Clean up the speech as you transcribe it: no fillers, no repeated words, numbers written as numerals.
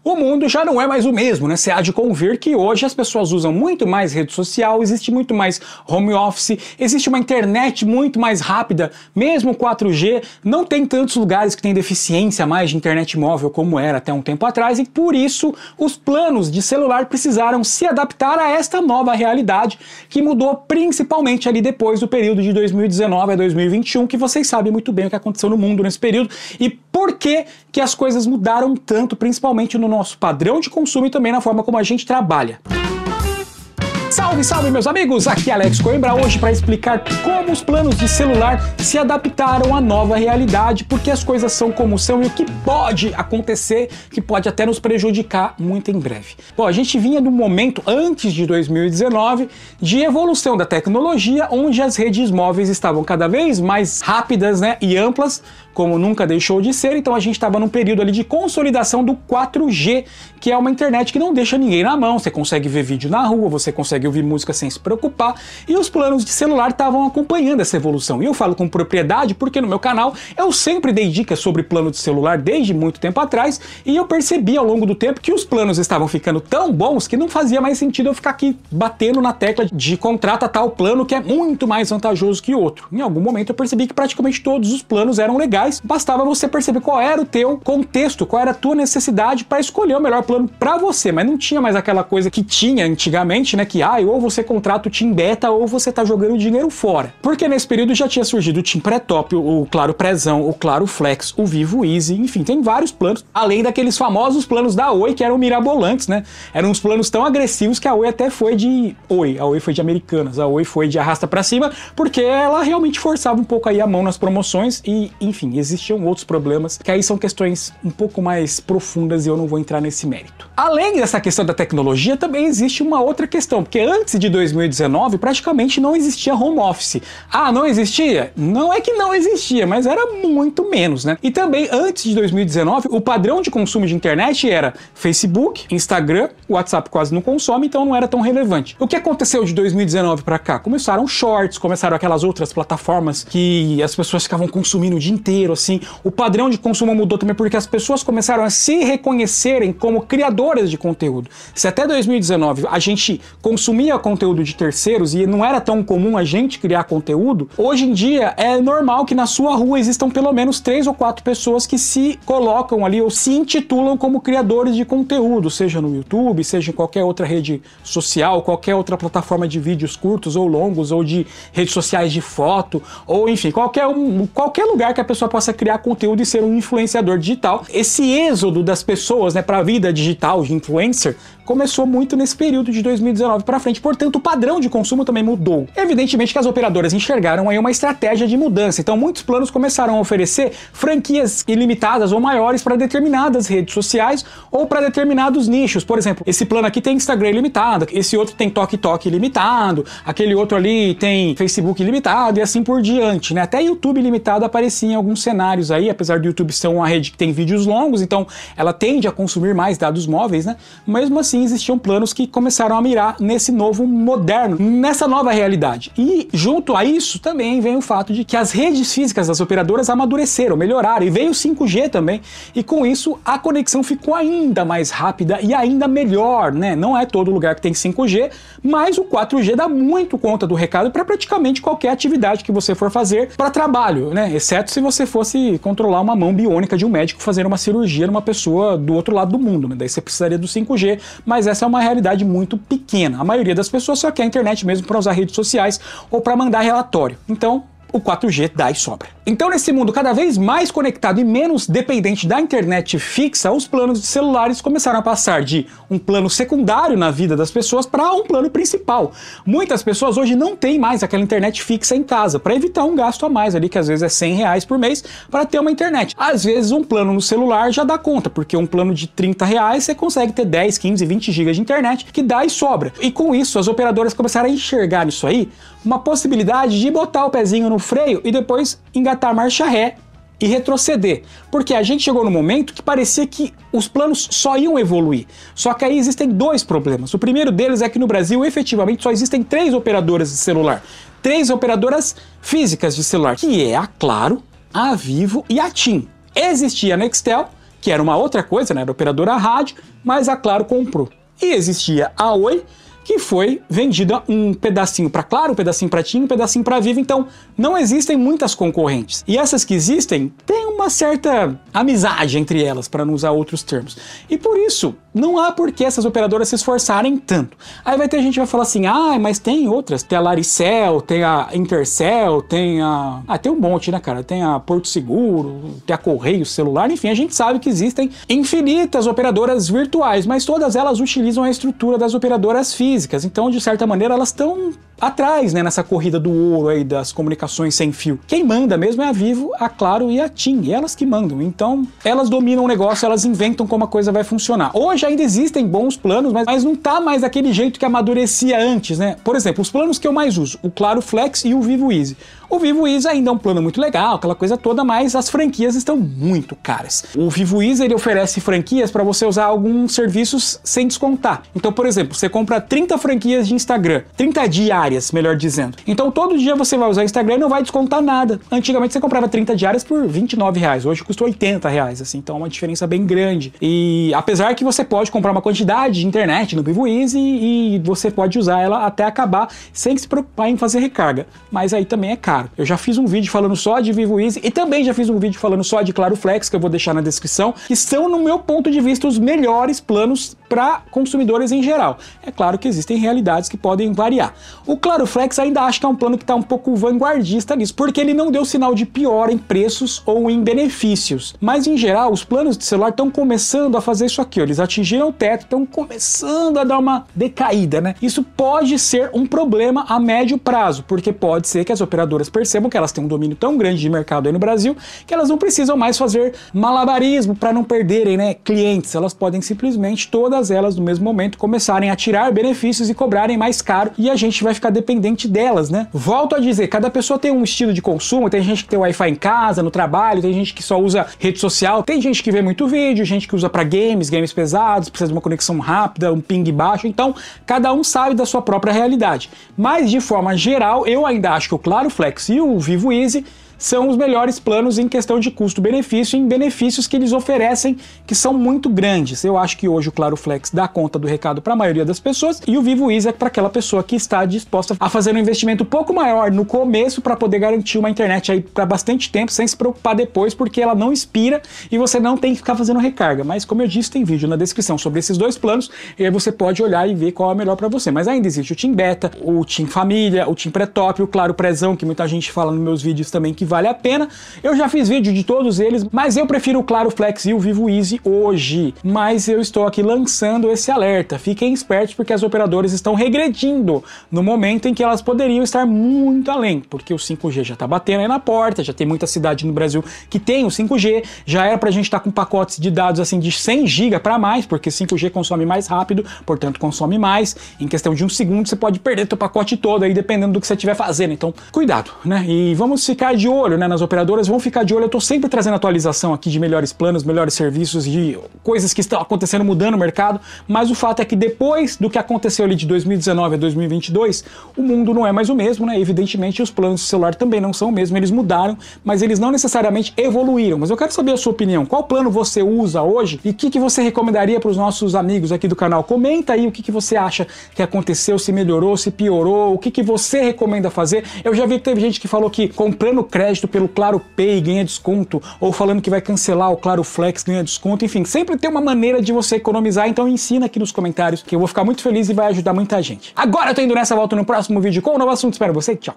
o mundo já não é mais o mesmo, né? Você há de convir que hoje as pessoas usam muito mais rede social, existe muito mais home office, existe uma internet muito mais rápida, mesmo 4G, não tem tantos lugares que tem deficiência mais de internet móvel como era até um tempo atrás, e por isso os planos de celular precisaram se adaptar a esta nova realidade que mudou principalmente ali depois do período de 2019 a 2021, que vocês sabem muito bem o que aconteceu no mundo nesse período e por que as coisas mudaram tanto, principalmente no nosso padrão de consumo e também na forma como a gente trabalha. Salve, salve meus amigos, aqui é Alex Coimbra, hoje para explicar como os planos de celular se adaptaram à nova realidade, porque as coisas são como são e o que pode acontecer, que pode até nos prejudicar muito em breve. Bom, a gente vinha de um momento antes de 2019 de evolução da tecnologia, onde as redes móveis estavam cada vez mais rápidas, né, e amplas, como nunca deixou de ser, então a gente estava num período ali de consolidação do 4G, que é uma internet que não deixa ninguém na mão, você consegue ver vídeo na rua, você consegue ouvir música sem se preocupar, e os planos de celular estavam acompanhando essa evolução. E eu falo com propriedade porque no meu canal eu sempre dei dicas sobre plano de celular desde muito tempo atrás, e eu percebi ao longo do tempo que os planos estavam ficando tão bons que não fazia mais sentido eu ficar aqui batendo na tecla de contrata tal plano que é muito mais vantajoso que outro. Em algum momento eu percebi que praticamente todos os planos eram legais, bastava você perceber qual era o teu contexto, qual era a tua necessidade para escolher o melhor plano para você, mas não tinha mais aquela coisa que tinha antigamente, né, que ou você contrata o TIM Beta ou você tá jogando dinheiro fora. Porque nesse período já tinha surgido o TIM Pré-Top, o Claro Prezão, o Claro Flex, o Vivo Easy, enfim, tem vários planos, além daqueles famosos planos da Oi que eram mirabolantes, né? Eram uns planos tão agressivos que a Oi até foi de Oi, a Oi foi de Americanas, a Oi foi de arrasta para cima, porque ela realmente forçava um pouco aí a mão nas promoções e, enfim, existiam outros problemas, que aí são questões um pouco mais profundas e eu não vou entrar nesse mérito. Além dessa questão da tecnologia, também existe uma outra questão, porque antes de 2019 praticamente não existia home office. Ah, não existia? Não é que não existia, mas era muito menos, né? E também antes de 2019, o padrão de consumo de internet era Facebook, Instagram, o WhatsApp quase não consome, então não era tão relevante. O que aconteceu de 2019 para cá? Começaram shorts, começaram aquelas outras plataformas que as pessoas ficavam consumindo o dia inteiro, assim. O padrão de consumo mudou também porque as pessoas começaram a se reconhecerem como criadoras de conteúdo. Se até 2019 a gente consumia conteúdo de terceiros e não era tão comum a gente criar conteúdo, hoje em dia é normal que na sua rua existam pelo menos 3 ou 4 pessoas que se colocam ali ou se intitulam como criadores de conteúdo, seja no YouTube, seja em qualquer outra rede social, qualquer outra plataforma de vídeos curtos ou longos, ou de redes sociais de foto, ou enfim, qualquer lugar que a pessoa possa criar conteúdo e ser um influenciador digital. Esse êxodo das pessoas, né, para a vida digital de influencer começou muito nesse período de 2019 para frente, portanto o padrão de consumo também mudou. Evidentemente que as operadoras enxergaram aí uma estratégia de mudança, então muitos planos começaram a oferecer franquias ilimitadas ou maiores para determinadas redes sociais ou para determinados nichos. Por exemplo, esse plano aqui tem Instagram ilimitado, esse outro tem TikTok ilimitado, aquele outro ali tem Facebook ilimitado e assim por diante, né? Até YouTube ilimitado aparecia em alguns cenários aí, apesar do YouTube ser uma rede que tem vídeos longos, então ela tende a consumir mais dados móveis, né? Mesmo assim existiam planos que começaram a mirar nesse novo moderno, nessa nova realidade. E junto a isso também vem o fato de que as redes físicas das operadoras amadureceram, melhoraram, e veio o 5G também, e com isso a conexão ficou ainda mais rápida e ainda melhor, né? Não é todo lugar que tem 5G, mas o 4G dá muito conta do recado para praticamente qualquer atividade que você for fazer para trabalho, né? Exceto se você fosse controlar uma mão biônica de um médico fazendo uma cirurgia numa pessoa do outro lado do mundo, né? Daí você precisaria do 5G, mas essa é uma realidade muito pequena. A maioria das pessoas só quer a internet mesmo para usar redes sociais ou para mandar relatório. Então, o 4G dá e sobra. Então, nesse mundo cada vez mais conectado e menos dependente da internet fixa, os planos de celulares começaram a passar de um plano secundário na vida das pessoas para um plano principal. Muitas pessoas hoje não têm mais aquela internet fixa em casa, para evitar um gasto a mais ali, que às vezes é R$100 por mês, para ter uma internet. Às vezes um plano no celular já dá conta, porque um plano de R$30 você consegue ter 10, 15, 20 GB de internet, que dá e sobra. E com isso, as operadoras começaram a enxergar nisso aí uma possibilidade de botar o pezinho no freio e depois engatar marcha ré e retroceder, porque a gente chegou no momento que parecia que os planos só iam evoluir. Só que aí existem dois problemas. O primeiro deles é que no Brasil efetivamente só existem 3 operadoras de celular, 3 operadoras físicas de celular, que é a Claro, a Vivo e a TIM. Existia a Nextel, que era uma outra coisa, né? Era operadora rádio, mas a Claro comprou. E existia a Oi, que foi vendida um pedacinho para Claro, um pedacinho para TIM, um pedacinho para Vivo, então não existem muitas concorrentes. E essas que existem, tem uma certa amizade entre elas, para não usar outros termos. E por isso, não há por que essas operadoras se esforçarem tanto. Aí vai ter gente que vai falar assim, mas tem outras, tem a Laricel, tem a Intercel, tem a... tem um monte, né, cara? Tem a Porto Seguro, tem a Correio Celular, enfim, a gente sabe que existem infinitas operadoras virtuais, mas todas elas utilizam a estrutura das operadoras físicas, então, de certa maneira, elas estão atrás, né, nessa corrida do ouro aí das comunicações sem fio. Quem manda mesmo é a Vivo, a Claro e a TIM, e elas que mandam. Então, elas dominam o negócio, elas inventam como a coisa vai funcionar. Hoje ainda existem bons planos, mas não tá mais daquele jeito que amadurecia antes, né? Por exemplo, os planos que eu mais uso, o Claro Flex e o Vivo Easy. O Vivo Easy ainda é um plano muito legal, aquela coisa toda, mas as franquias estão muito caras. O Vivo Easy, ele oferece franquias para você usar alguns serviços sem descontar. Então, por exemplo, você compra 30 franquias de Instagram, 30 diárias, melhor dizendo. Então, todo dia você vai usar o Instagram e não vai descontar nada. Antigamente, você comprava 30 diárias por R$29, hoje custa R$80, assim, então é uma diferença bem grande. E apesar que você pode comprar uma quantidade de internet no Vivo Easy e você pode usar ela até acabar sem se preocupar em fazer recarga, mas aí também é caro. Eu já fiz um vídeo falando só de Vivo Easy e também já fiz um vídeo falando só de Claro Flex, que eu vou deixar na descrição, que são, no meu ponto de vista, os melhores planos para consumidores em geral. É claro que existem realidades que podem variar. O Claro Flex ainda acho que é um plano que está um pouco vanguardista nisso, porque ele não deu sinal de piora em preços ou em benefícios. Mas, em geral, os planos de celular estão começando a fazer isso aqui, ó. Eles atingiram o teto, estão começando a dar uma decaída, né? Isso pode ser um problema a médio prazo, porque pode ser que as operadoras percebam que elas têm um domínio tão grande de mercado aí no Brasil que elas não precisam mais fazer malabarismo para não perderem, né, clientes. Elas podem simplesmente, todas elas no mesmo momento, começarem a tirar benefícios e cobrarem mais caro e a gente vai ficar dependente delas, né? Volto a dizer, cada pessoa tem um estilo de consumo, tem gente que tem Wi-Fi em casa, no trabalho, tem gente que só usa rede social, tem gente que vê muito vídeo, gente que usa para games pesados, precisa de uma conexão rápida, um ping baixo, então cada um sabe da sua própria realidade. Mas de forma geral, eu ainda acho que o Claro Flex e o Vivo Easy são os melhores planos em questão de custo-benefício, em benefícios que eles oferecem, que são muito grandes. Eu acho que hoje o Claro Flex dá conta do recado para a maioria das pessoas e o Vivo Easy é para aquela pessoa que está disposta a fazer um investimento um pouco maior no começo para poder garantir uma internet aí para bastante tempo, sem se preocupar depois, porque ela não expira e você não tem que ficar fazendo recarga. Mas como eu disse, tem vídeo na descrição sobre esses dois planos e aí você pode olhar e ver qual é o melhor para você. Mas ainda existe o TIM Beta, o TIM Família, o TIM Pré-Top, o Claro Prezão, que muita gente fala nos meus vídeos também que vale a pena. Eu já fiz vídeo de todos eles, mas eu prefiro o Claro Flex e o Vivo Easy hoje. Mas eu estou aqui lançando esse alerta. Fiquem espertos porque as operadoras estão regredindo no momento em que elas poderiam estar muito além, porque o 5G já está batendo aí na porta, já tem muita cidade no Brasil que tem o 5G, já era pra gente estar com pacotes de dados assim de 100 GB para mais, porque 5G consome mais rápido, portanto consome mais. Em questão de um segundo você pode perder seu pacote todo aí, dependendo do que você estiver fazendo. Então, cuidado, né? E vamos ficar de olho, né, nas operadoras, vão ficar de olho. Eu tô sempre trazendo atualização aqui de melhores planos, melhores serviços, de coisas que estão acontecendo, mudando o mercado, mas o fato é que depois do que aconteceu ali de 2019 a 2022, o mundo não é mais o mesmo, né? Evidentemente os planos de celular também não são o mesmo, eles mudaram, mas eles não necessariamente evoluíram. Mas eu quero saber a sua opinião. Qual plano você usa hoje e o que você recomendaria para os nossos amigos aqui do canal? Comenta aí o que você acha que aconteceu, se melhorou, se piorou, o que você recomenda fazer. Eu já vi que teve gente que falou que comprando crédito pelo Claro Pay ganha desconto, ou falando que vai cancelar o Claro Flex ganha desconto, enfim, sempre tem uma maneira de você economizar, então ensina aqui nos comentários que eu vou ficar muito feliz e vai ajudar muita gente. Agora eu tô indo nessa, volto no próximo vídeo com um novo assunto, espero você, tchau!